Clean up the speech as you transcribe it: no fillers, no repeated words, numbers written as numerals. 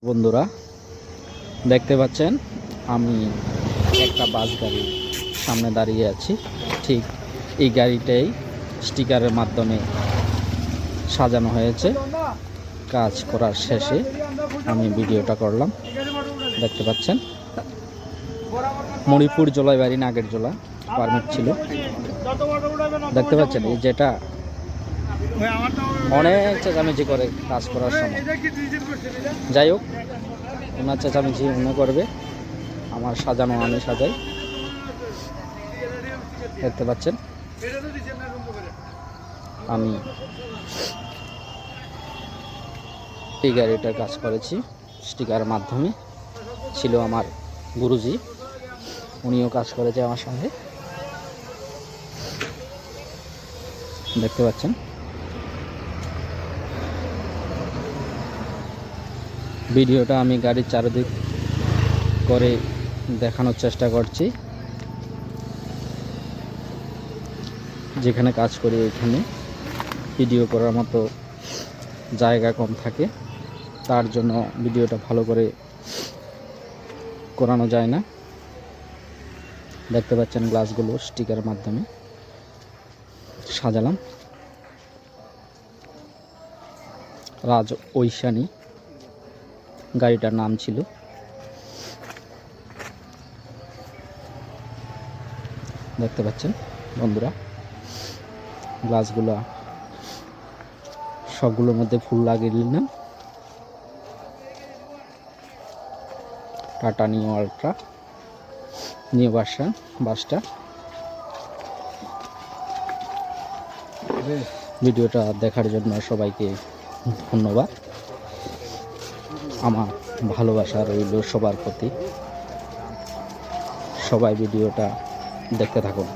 বন্ধুরা দেখতে পাচ্ছেন আমি একটা বাস গাড়ির সামনে দাঁড়িয়ে আছি। ঠিক এই গাড়িটাই স্টিকারের মাধ্যমে সাজানো হয়েছে। কাজ করার শেষে আমি ভিডিওটা করলাম। দেখতে পাচ্ছেন মণিপুর জোলাই বাড়ি নাগের জোলা পারমিট ছিল। দেখতে পাচ্ছেন এই যেটা অনেক চেঁচামেচি করে কাজ করার সময়। যাই হোক, ওনার চেঁচামেচি মনে করবে, আমার সাজানো আমি সাজাই। দেখতে পাচ্ছেন আমি এই গাড়িটার কাজ করেছি স্টিকারের মাধ্যমে। ছিল আমার গুরুজি, উনিও কাজ করেছে আমার সঙ্গে। দেখতে পাচ্ছেন ভিডিওটা আমি গাড়ির চারিদিক করে দেখানোর চেষ্টা করছি। যেখানে কাজ করি এখানে ভিডিও করার মতো জায়গা কম থাকে, তার জন্য ভিডিওটা ভালো করে করানো যায় না। দেখতে পাচ্ছেন গ্লাসগুলো স্টিকারের মাধ্যমে সাজালাম। রাজ ঐশানী গাড়িটার নাম ছিল। দেখতে পাচ্ছেন বন্ধুরা গ্লাসগুলো সবগুলোর মধ্যে ফুল লাগিয়ে নিলাম। Tata new ultra new version বাসটা। ভিডিওটা দেখার জন্য সবাইকে ধন্যবাদ। আমার ভালোবাসা রইল সবার প্রতি। সবাই ভিডিওটা দেখতে থাকুন।